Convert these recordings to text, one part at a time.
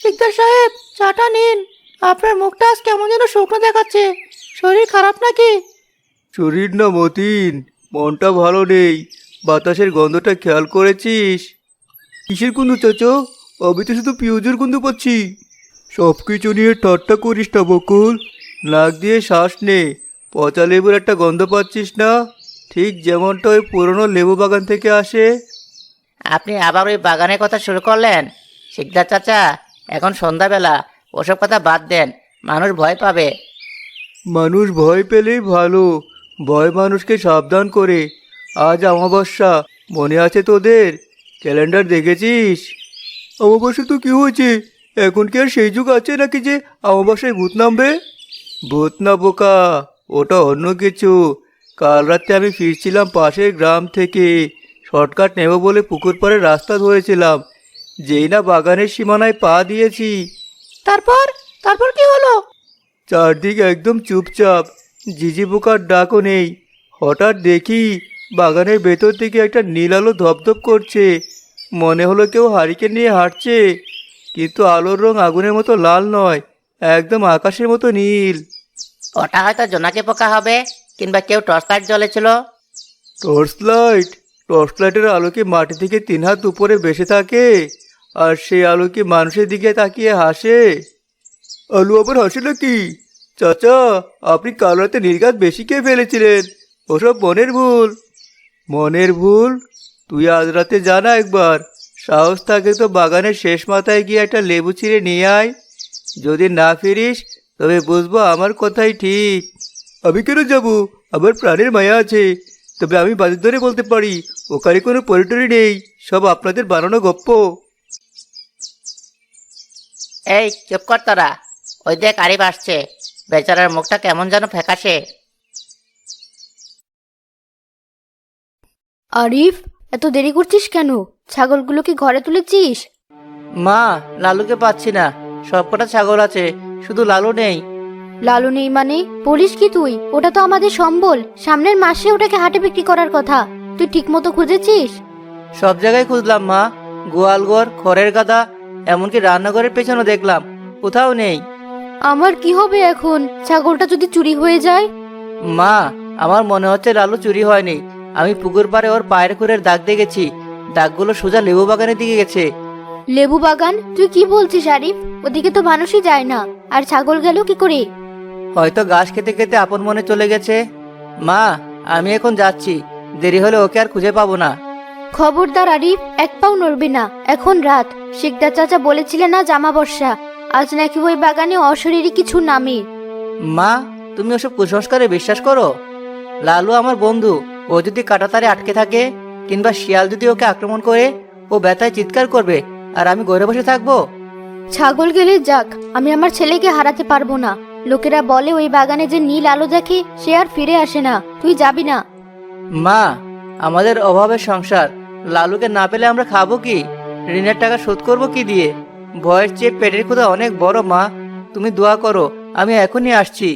শিকদার সাহেব, চাটা নিন। আপনার মুখটা আজ কেমন যেন শুকনো দেখাচ্ছে। শরীর খারাপ নাকি? শরীর না মতিন, মনটা ভালো নেই। বাতাসের গন্ধটা খেয়াল করেছিস? কিসের গন্ধ চাচা? আমি তো শুধু পিঁয়াজের গন্ধ পাচ্ছি। সব কিছু নিয়ে ঠাট্টা করিস না বকুল। নাক দিয়ে শ্বাস নে। পচা লেবুর একটা গন্ধ পাচ্ছিস না? ঠিক যেমনটা ওই পুরনো লেবু বাগান থেকে আসে। আপনি আবার ওই বাগানের কথা শুরু করলেন? শিকদার চাচা, এখন সন্ধ্যাবেলা, ওসব কথা বাদ দেন। মানুষ ভয় পাবে। মানুষ ভয় পেলেই ভালো। ভয় মানুষকে সাবধান করে। আজ অমাবস্যা, মনে আছে তোদের? ক্যালেন্ডার দেখেছিস? অমাবস্যা তো কি হয়েছে? এখন কি আর সেই যুগ আছে নাকি যে অমাবস্যায় ভূত নামবে? ভূত না বোকা, ওটা অন্য কিছু। কাল রাতে আমি ফিরছিলাম পাশের গ্রাম থেকে। শর্টকাট নেব বলে পুকুর পাড়ে রাস্তা ধরেছিলাম। যেই না বাগানের সীমানায় পা দিয়েছি, তারপর তারপর কি হলো? চারদিক একদম চুপচাপ। ঝিঝি পোকার ডাকও নেই। হঠাৎ দেখি বাগানের ভেতর থেকে একটা নীল আলো ধপধপ করছে। মনে হলো কেউ হারিকেন নিয়ে হাঁটছে, কিন্তু আলোর রং আগুনের মতো লাল নয়, একদম আকাশের মতো নীল। ওটা হয়তো জোনাকি পোকা হবে, কিংবা কেউ টর্চ লাইট জ্বলেছিল। Torch light? টর্চ লাইটের আলো কি মাটি থেকে 3 হাত উপরে বেসে থাকে? আর সেই আলো কি মানুষের দিকে তাকিয়ে হাসে? আলু আবার হাসে নাকি? চাচা, আপনি কাল রাতে নির্ঘাত বেশি খেয়ে ফেলেছিলেন। ওসব মনের ভুল। মনের ভুল? তুই আজ রাতে জানা একবার। সাহস থাকে তো বাগানের শেষ মাথায় গিয়ে একটা লেবু ছিঁড়ে নিয়ে আয়। যদি না ফিরিস তবে বুঝবো আমার কথাই ঠিক। আমি কেন যাব? আমার প্রাণের মায়া আছে। তবে আমি বাজার ধরে বলতে পারি, ওখানে কোনো পরিটরি নেই। সব আপনাদের বানানো গপ্প। এই চুপ কর তোরা। ওই দেখ আরিফ আসছে। বেচারার মুখটা কেমন যেন ফ্যাকাশে। আরিফ, এত দেরি করছিস কেন? ছাগলগুলো কি ঘরে তুলেছিস? মা, লালুকে পাচ্ছি না। সবকটা ছাগল আছে, শুধু লালু নেই। লালু নেই মানে? বলিস কি তুই? ওটা তো আমাদের সম্বল। সামনের মাসে ওটাকে হাটে বিক্রি করার কথা। তুই ঠিক মতো খুঁজেছিস? সব জায়গায় খুঁজলাম মা। গোয়ালঘর, খড়ের গাদা, এমনকি রান্নাঘরের পেছনে দেখলাম, কোথাও নেই। আমার কি হবে এখন? ছাগলটা যদি চুরি হয়ে যায়? মা, আমার মনে হচ্ছে লালু চুরি হয়নি। আমি পুকুর পাড়ে ওর পায়ের খুরের দাগ দেখেছি। দাগগুলো সোজা লেবু বাগানের দিকে গেছে। লেবু বাগান? তুই কি বলছিস আরিফ? ওদিকে তো মানুষই যায় না। আর ছাগল গেল কি করে? হয়তো ঘাস খেতে খেতে আপন মনে চলে গেছে। মা, আমি এখন যাচ্ছি। দেরি হলে ওকে আর খুঁজে পাবো না। খবরদার আরিফ, এক পাও নড়বি না। এখন রাত। শিকদার চাচা বলেছিলেন না জামাবর্ষা। আজ নাকি ওই বাগানে অশরীরী কিছু নামে। মা, তুমি ওসব কুসংস্কারে বিশ্বাস করো? লালু আমার বন্ধু। ও যদি কাঁটাতারে আটকে থাকে, কিংবা শিয়াল যদি ওকে আক্রমণ করে, ও ব্যথায় চিৎকার করবে, আর আমি ঘরে বসে থাকবো? ছাগল গেলে যাক, আমি আমার ছেলেকে হারাতে পারবো না। লোকেরা বলে ওই বাগানে যে নীল আলো দেখে সে আর ফিরে আসে না। তুই যাবি না? মা, আমাদের অভাবের সংসার। লালুকে না পেলে আমরা খাবো কি? ঋণের টাকা শোধ করবো কি দিয়ে? ভয়ের চেয়ে পেটের ক্ষুধা অনেক বড় মা। তুমি দোয়া করো, আমি এখনই আসছি।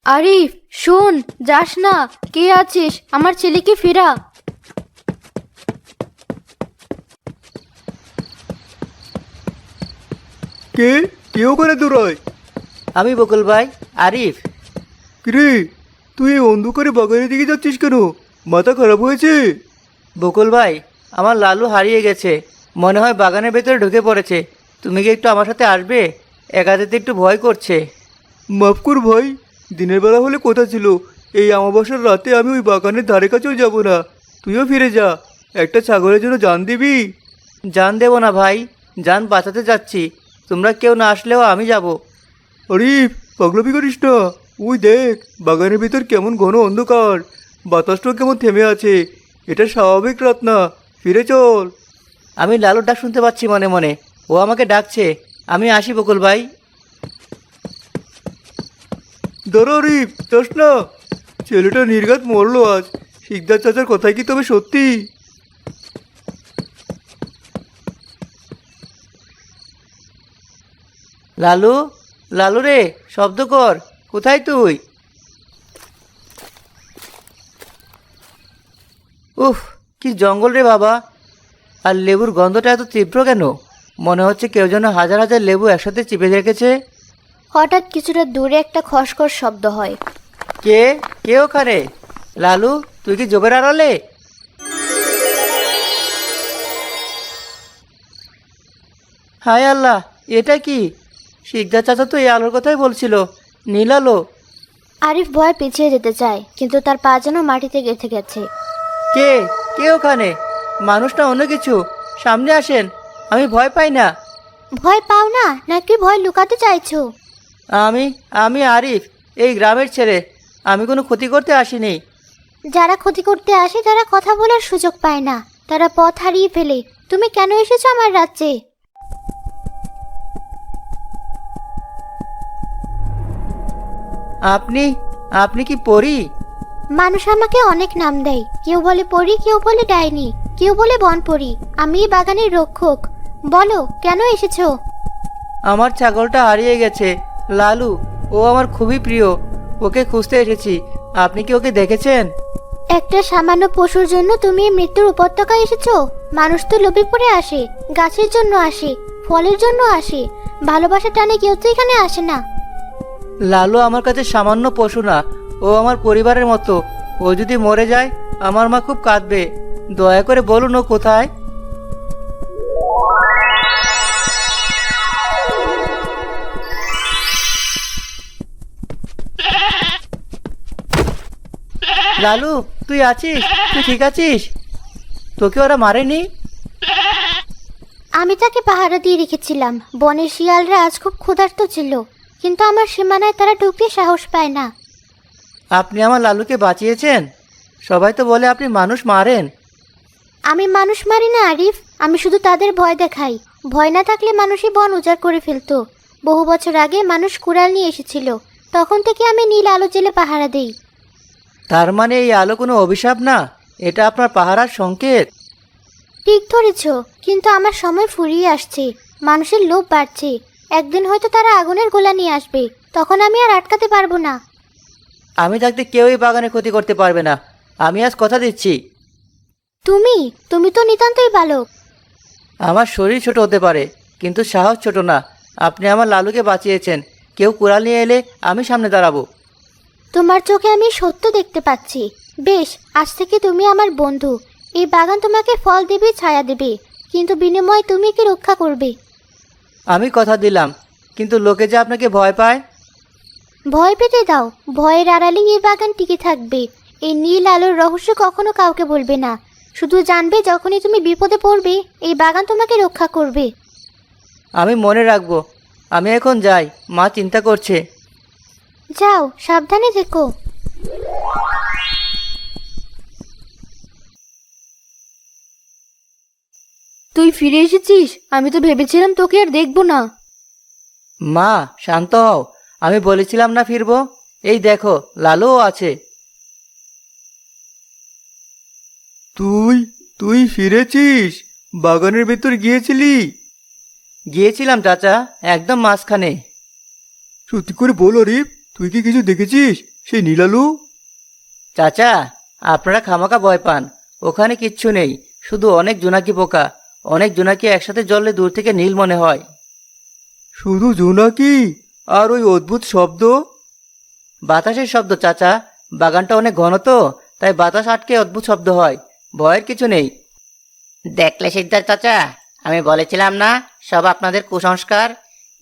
আরিফ শোন, যাস না। কে আছিস? আমার ছেলেকে ফেরা। কে? কেউ করে দূরায়? আমি বকুল ভাই, আরিফ। কিরে, তুই এই অন্ধকারে বাগানের দিকে যাচ্ছিস কেন? মাথা খারাপ হয়েছে? বকুল ভাই, আমার লালু হারিয়ে গেছে। মনে হয় বাগানের ভেতরে ঢুকে পড়েছে। তুমি কি একটু আমার সাথে আসবে? একা যেতে একটু ভয় করছে। মাফ কর ভাই, দিনের বেলা হলে কথা ছিল। এই অমাবস্যার রাতে আমি ওই বাগানের ধারে কাছেও যাব না। তুইও ফিরে যা। একটা ছাগলের জন্য জান দিবি? জান দেব না ভাই, জান বাঁচাতে যাচ্ছি। তোমরা কেউ না আসলেও আমি যাব। আরিফ, পাগলামি করিস না। ওই দেখ, বাগানের ভিতর কেমন ঘন অন্ধকার। বাতাসটাও কেমন থেমে আছে। এটা স্বাভাবিক রাত না। ফিরে চল। আমি লালুর ডাক শুনতে পাচ্ছি মনে মনে। ও আমাকে ডাকছে। আমি আসি বকুল ভাই। দাঁড়া আরিফ, যাস না। ছেলেটা নির্ঘাত মরলো আজ। শিকদার চাচার কথাই কি তবে সত্যি? লালু, লালু রে, শব্দ কর। কোথায় তুই? উফ, কি জঙ্গল রে বাবা। আর লেবুর গন্ধটা এত তীব্র কেন? মনে হচ্ছে কেউ যেন হাজার হাজার লেবু একসাথে চিপে রেখেছে। হঠাৎ কিছুটা দূরে একটা খসখস শব্দ হয়। কে কে ওখানে? লালু, তুই কি জোবের আড়ালে? হায় আল্লাহ, এটা কি? শিকদার চাচা তো এই আলোর কথাই বলছিল, নীল আলো। আরিফ ভয়ে পিছিয়ে যেতে চায়, কিন্তু তার পা যেন মাটিতে গেঁথে গেছে। কে কে ওখানে? মানুষ না অন্য কিছু, সামনে আসেন, আমি ভয় পাই না। ভয় পাও না নাকি ভয় লুকাতে চাইছো? আমি আমি আরিফ, এই গ্রামের ছেলে। আমি কোনো ক্ষতি করতে আসিনি। যারা ক্ষতি করতে আসে তারা কথা বলার সুযোগ পায় না, তারা পথ হারিয়ে ফেলে। তুমি কেন এসেছো আমার রাজ্যে? আপনি আপনি কি পরী? মানুষ আমাকে অনেক নাম দেয়, কেউ বলে পরী, কেউ বলে ডাইনি, কেউ বলে বনপরী। আমি এই বাগানের রক্ষক। বলো কেন এসেছো? আমার ছাগলটা হারিয়ে গেছে, লালু। ও আমার খুবই প্রিয়, ওকে খুঁজতে এসেছি। আপনি কি ওকে দেখেছেন? একটা সামান্য পশুর জন্য তুমি এই মৃত্যুর উপত্যকায় এসেছো? মানুষ তো লোভে পড়ে আসে, গাছের জন্য আসে, ফলের জন্য আসে। ভালোবাসা টানে কেউ তো এখানে আসে না। লালু আমার কাছে সামান্য পশু না, ও আমার পরিবারের মতো। ও যদি মরে যায় আমার মা খুব কাঁদবে। দয়া করে বলুন ও কোথায়? লালু, তুই আছিস? তুই ঠিক আছিস? তোকে ওরা মারেনি? আমি তাকে পাহারা দিয়ে রেখেছিলাম। বনের শিয়ালরা আজ খুব ক্ষুধার্ত ছিল, কিন্তু আমার সীমানায় তারা ঢুকতে সাহস পায় না। আপনি আমার লালুকে বাঁচিয়েছেন। সবাই তো বলে আপনি মানুষ মারেন। আমি মানুষ মারি না আরিফ, আমি শুধু তাদের ভয় দেখাই। ভয় না থাকলে মানুষই বন উজাড় করে ফেলতো। বহু বছর আগে মানুষ কুড়াল নিয়ে এসেছিল, তখন থেকে আমি নীল আলো জেলে পাহারা দেই। তার মানে এই আলো কোনো অভিশাপ না, এটা আপনার পাহারার সংকেত। ঠিক ধরেছ, কিন্তু আমার সময় ফুরিয়ে আসছে। মানুষের লোভ বাড়ছে। একদিন হয়তো তারা আগুনের গোলা নিয়ে আসবে, তখন আমি আর আটকাতে পারবো না। আমি থাকতে কেউ এই বাগানে ক্ষতি করতে পারবে না, আমি আজ কথা দিচ্ছি। তুমি তুমি তো নিতান্তই বালক। আমার শরীর ছোট হতে পারে, কিন্তু সাহস ছোট না। আপনি আমার লালুকে বাঁচিয়েছেন। কেউ কুড়াল নিয়ে এলে আমি সামনে দাঁড়াবো। তোমার চোখে আমি সত্য দেখতে পাচ্ছি। বেশ, আজ থেকে তুমি আমার বন্ধু। এই বাগান তোমাকে ফল দেবে, ছায়া দেবে, কিন্তু বিনিময়ে তুমি কি রক্ষা করবে? আমি কথা দিলাম, কিন্তু লোকে যে আপনাকে ভয় পায়। ভয় পেতে দাও, ভয়ের আড়ালেই এই বাগান টিকে থাকবে। এই নীল আলোর রহস্য কখনো কাউকে বলবে না। শুধু জানবে যখনই তুমি বিপদে পড়বে এই বাগান তোমাকে রক্ষা করবে। আমি মনে রাখবো। আমি এখন যাই, মা চিন্তা করছে। যাও, সাবধানে থেকো। তুই ফিরে এসেছিস? আমি তো ভেবেছিলাম তোকে আর দেখবো না। মা শান্ত হও, আমি বলেছিলাম না ফিরবো। এই দেখো, লালুও আছে। তুই তুই ফিরেছিস? বাগানের ভেতর গিয়েছিলি? গিয়েছিলাম চাচা, একদম মাঝখানে। সত্যি করে বল আরিফ, তুই কি কিছু দেখেছিস সেই নীলালু? চাচা, আপনারা খামাকা ভয় পান। ওখানে কিচ্ছু নেই, শুধু অনেক জোনাকি পোকা। অনেক জোনাকি একসাথে জ্বললে দূর থেকে নীল মনে হয়। শুধু জোনাকি? আর ওই অদ্ভুত শব্দ? বাতাসের শব্দ চাচা। বাগানটা অনেক ঘন তো, তাই বাতাস আটকে অদ্ভুত শব্দ হয়। ভয়ের কিছু নেই। দেখলে সিদ্ধার চাচা, আমি বলেছিলাম না সব আপনাদের কুসংস্কার।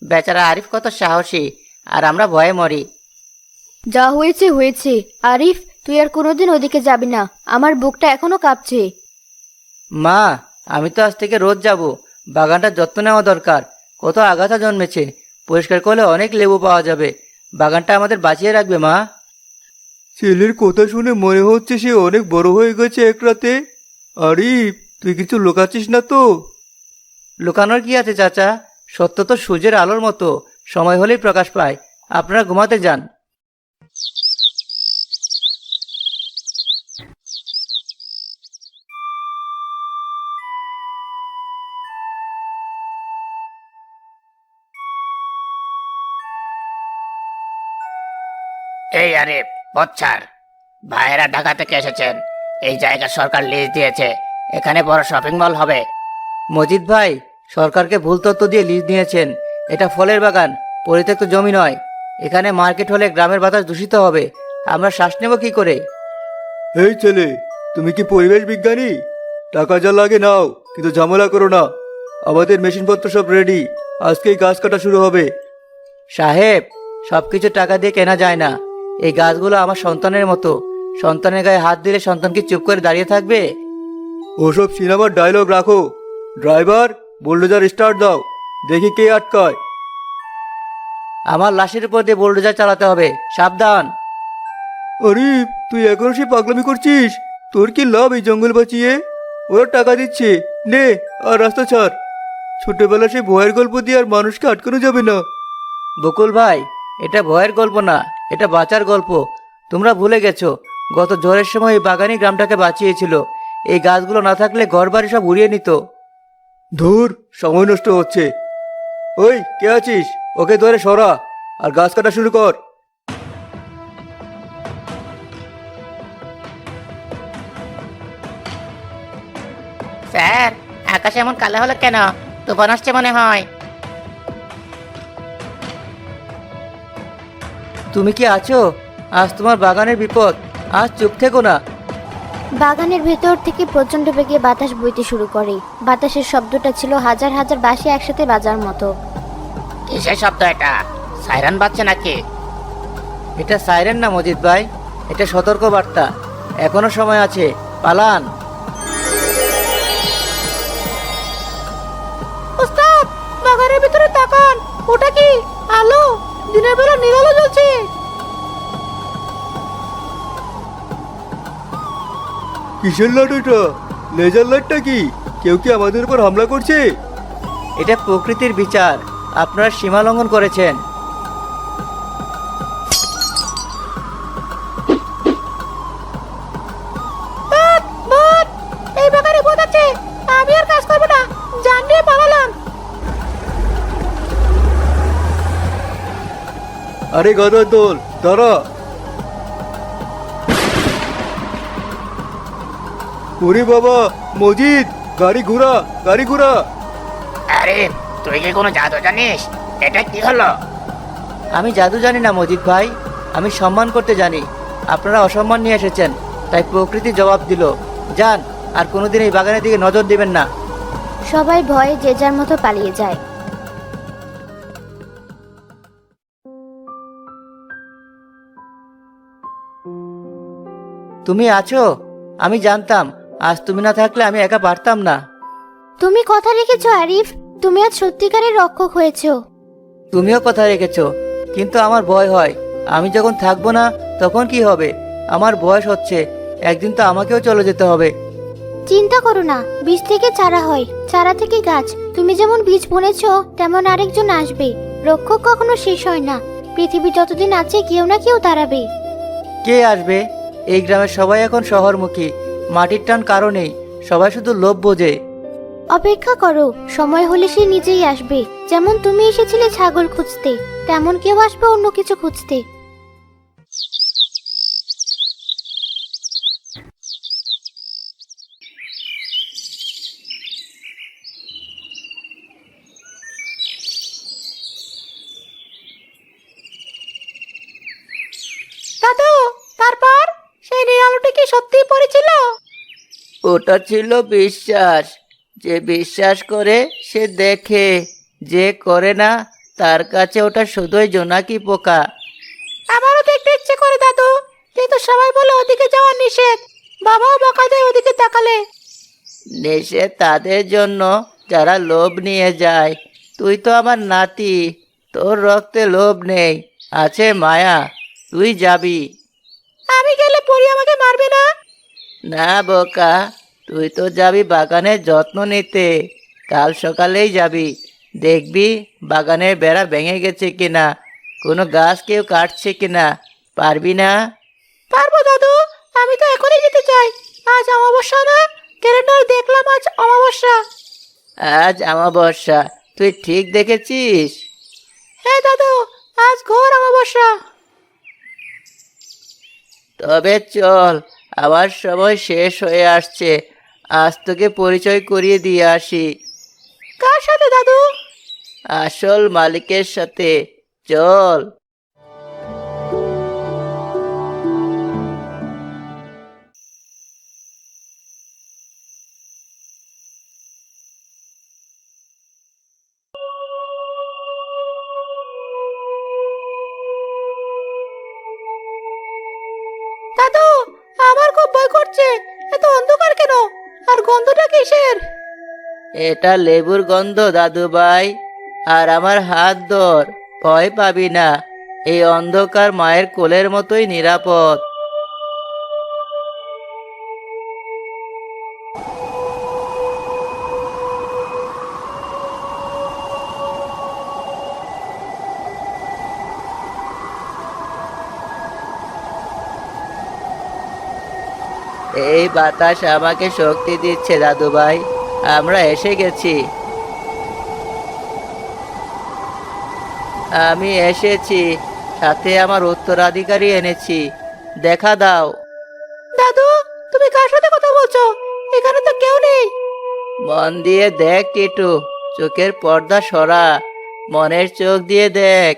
বেচারা আরিফ কত সাহসী, আর আমরা ভয়ে মরি। যা হয়েছে হয়েছে। আরিফ, তুই আর কোনোদিন ওদিকে যাবি না। আমার বুকটা এখনো কাঁপছে। মা, আমি তো আজ থেকে রোজ যাব। বাগানটার যত্ন নেওয়া দরকার। কত আগাছা জন্মেছে, পরিষ্কার করলে অনেক লেবু পাওয়া যাবে। বাগানটা আমাদের বাঁচিয়ে রাখবে মা। ছেলের কথা শুনে মনে হচ্ছে সে অনেক বড় হয়ে গেছে এক রাতে। আরিফ, তুই কিছু লুকাচ্ছিস না তো? লুকানোর কি আছে চাচা? সত্য তো সূর্যের আলোর মতো, সময় হলেই প্রকাশ পায়। আপনারা ঘুমাতে যান। এই আরে বচ্চার ভাইয়েরা ঢাকা থেকে এসেছেন। এই জায়গা সরকার লিজ দিয়েছে, এখানে বড় শপিং মল হবে। মজিদ ভাই, সরকারকে ভুল তথ্য দিয়ে লিজ নিয়েছেন। এটা ফলের বাগান, পরিত্যক্ত জমি নয়। এখানে মার্কেট হলে গ্রামের বাতাস দূষিত হবে। আমরা শ্বাস নেব কি করে? এই ছেলে, তুমি কি পরিবেশ বিজ্ঞানী? টাকা যা লাগে নাও, কিন্তু ঝামেলা করো না। আমাদের মেশিনপত্র সব রেডি, আজকেই গাছ কাটা শুরু হবে। সাহেব, সবকিছু টাকা দিয়ে কেনা যায় না। এই গাছগুলো আমার সন্তানের মতো। সন্তানের গায়ে হাত দিলে সন্তান কি চুপ করে দাঁড়িয়ে থাকবে? ওসব সিনেমার ডায়লগ রাখো। ড্রাইভার, বুলডোজার স্টার্ট দাও, দেখি কে আটকায়। আমার লাশের উপর দিয়ে বুলডোজার চালাতে হবে, সাবধান। আরে, তুই এখনো সে পাগলামি করছিস? তোর কি লাভ এই জঙ্গল বাঁচিয়ে? ওরা টাকা দিচ্ছে, নে আর রাস্তা ছাড়। ছোটবেলা সে ভয়ের গল্প দিয়ে আর মানুষকে আটকানো যাবে না। বকুল ভাই, এটা ভয়ের গল্প না, এটা বাঁচার গল্প। তোমরা ভুলে গেছো, গত ঝড়ের সময় এই বাগানই গ্রামটাকে বাঁচিয়েছিল। এই গাছগুলো না থাকলে ঘরবাড়ি সব উড়িয়ে নিত। ধুর, সময় নষ্ট হচ্ছে। ওই, কে আছিস? ওকে ধরে সরা আর গাছ কাটা শুরু কর। স্যার, আকাশ এমন কালো হলো কেন? তুফান আসছে মনে হয়। তুমি কি আছো? আজ তোমার বাগানের বিপদ। আজ চুপ থেকো না। বাগানের ভেতর থেকে প্রচণ্ড বেগে বাতাস বইতে শুরু করে। বাতাসের শব্দটা ছিল হাজার হাজার বাঁশি একসাথে বাজার মতো। কিসের শব্দ এটা? সাইরান বাজছে নাকি? এটা সাইরেন না মজিদ ভাই, এটা সতর্ক বার্তা। এখনো সময় আছে, পালান। ওস্তাদ, বাগানের ভিতরে তাকান। ওটা কি আলো? দিনের বেলা নীল আলো জ্বলছে। কিসের লাইট ওইটা? লেজার লাইটটা কি? কেউ কি আমাদের উপর হামলা করছে? এটা প্রকৃতির বিচার। আপনারা সীমা লঙ্ঘন করেছেন। এই বাগানে ভূত আছে। আমি আর কাজ করবো না, জান নিয়ে পালালাম। আরে গাদার দল, দাঁড়া। ওরে বাবা, মজিদ, গাড়ি ঘোড়া, গাড়ি ঘোড়া। আরে, তুই কি কোনো জাদু জানিস? এটা কি হলো? আমি জাদু জানি না মজিদ ভাই, আমি সম্মান করতে জানি। আপনারা অসম্মান নিয়ে এসেছেন, তাই প্রকৃতি জবাব দিল। যান, আর কোনোদিন এই বাগানের দিকে নজর দিবেন না। সবাই ভয়ে যে যার মতো পালিয়ে যায়। তুমি আছো? আমি জানতাম আজ তুমি না থাকলে আমি একা পারতাম না। তুমি কথা রেখেছো আরিফ, তুমি আজ সত্যিকারের রক্ষক হয়েছো। তুমিও কথা রেখেছো, কিন্তু আমার ভয় হয়। আমি যখন থাকবো না তখন কি হবে? আমার বয়স হচ্ছে, একদিন তো আমাকেও চলে যেতে হবে। চিন্তা করো না, বীজ থেকে চারা হয়, চারা থেকে গাছ। তুমি যেমন বীজ বুনেছো, তেমন আরেকজন আসবে। রক্ষক কখনো শেষ হয় না। পৃথিবী যতদিন আছে কেউ না কেউ দাঁড়াবে। কে আসবে? এই গ্রামের সবাই এখন শহরমুখী। মাটির টান কারণেই সবাই শুধু লোভ বোঝে। অপেক্ষা করো, সময় হলে সে নিজেই আসবে। যেমন তুমি এসেছিলে ছাগল খুঁজতে, তেমন কেউ আসবে অন্য কিছু খুঁজতে। দাদু, তারপর সেই নীল আলোটা কি সত্যিই পড়েছিল? ওটা ছিল বিশ্বাস। যে বিশ্বাস করে সে দেখে, যে করে না তার কাছে ওটা শুধুই জোনাকি পোকা। আমারও দেখতে ইচ্ছে করে দাদু, কিন্তু সবাই বলে ওদিকে যাওয়া নিষেধ। বাবাও বকা দেয় ওদিকে তাকালে। নেশে তাদের জন্য যারা লোভ নিয়ে যায়। তুই তো আমার নাতি, তোর রক্তে লোভ নেই, আছে মায়া। তুই যাবি। আমি গেলে পরি আমাকে মারবে না? না বোকা, তুই তো যাবি বাগানের যত্ন নিতে। কাল সকালেই যাবি, দেখবি বাগানের বেড়া ভেঙে গেছে কিনা, কোনো গাছ কেউ কাটছে কিনা। পারবি না? পারবো দাদু, আমি তো এখনই যেতে চাই। আজ অমাবস্যা না? ক্যালেন্ডার দেখলাম আজ অমাবস্যা। আজ আমাবস্যা, তুই ঠিক দেখেছিস। হ্যাঁ দাদু, আজ ঘোর অমাবস্যা। তবে চল, আমার সময় শেষ হয়ে আসছে। আজ তোকে পরিচয় করিয়ে দিয়ে আসি। কার সাথে দাদু? আসল মালিকের সাথে। চল। দাদু, আমার খুব ভয় করছে। এত অন্ধকার কেন? আর গন্ধটা কিসের? এটা লেবুর গন্ধ দাদু ভাই। আর আমার হাত ধর, ভয় পাবি না। এই অন্ধকার মায়ের কোলের মতোই নিরাপদ। এই বাতাস আমাকে শক্তি দিচ্ছে দাদু ভাই। আমরা এসে গেছি। আমি এসেছি, সাথে আমার উত্তরাধিকারী এনেছি। দেখা দাও। দাদু, তুমি কার সাথে কথা বলছো? এখানে তো কেউ নেই। মন দিয়ে দেখ টিটু, চোখের পর্দা সরা। মনের চোখ দিয়ে দেখ।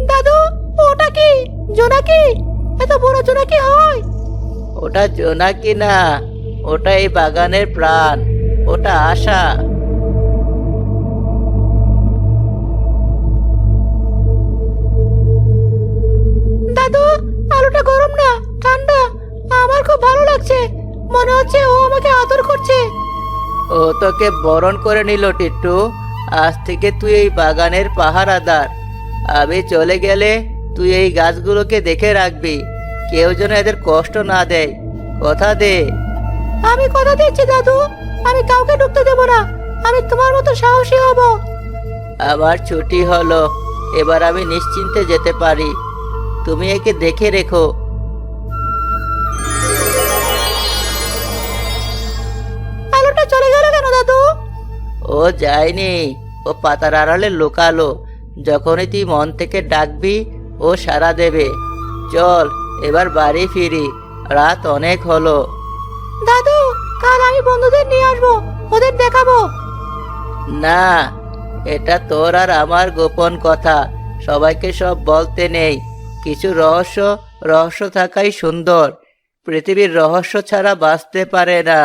দাদু, ওটা কি? জোনাকি? এত বড় জোনাকি হয়? ওটা জোনাকি না, ওটা এই বাগানের প্রাণ। ওটা আশা। দাদু, আলোটা গরম না, ঠান্ডা। আমার খুব ভালো লাগছে। মনে হচ্ছে ও আমাকে আদর করছে। ও তোকে বরণ করে নিল টিট্টু। আজ থেকে তুই এই বাগানের পাহারাদার। আমি চলে গেলে তুই এই গাছগুলোকে দেখে রাখবি। কেউ যেন এদের কষ্ট না দেয়। কথা দে। আমি কথা দিচ্ছি দাদু, আমি কাউকে ঢুকতে দেব না। আমি তোমার মতো সাহসী হব। আমার ছুটি হলো, এবার আমি নিশ্চিন্তে যেতে পারি। তুমি একে দেখে রেখো। আলোটা চলে গেল কেন দাদু? ও যায়নি, ও পাতার আড়ালে লুকালো। যখনই তুই মন থেকে ডাকবি, ও সাড়া দেবে। চল এবার বাড়ি ফিরি, রাত অনেক হলো। দাদু, কাল আমি বন্ধুদের নিয়ে আসবো, ওদের দেখাবো। না, এটা তোর আর আমার গোপন কথা। সবাইকে সব বলতে নেই। কিছু রহস্য রহস্য থাকাই সুন্দর। পৃথিবীর রহস্য ছাড়া বাঁচতে পারে না।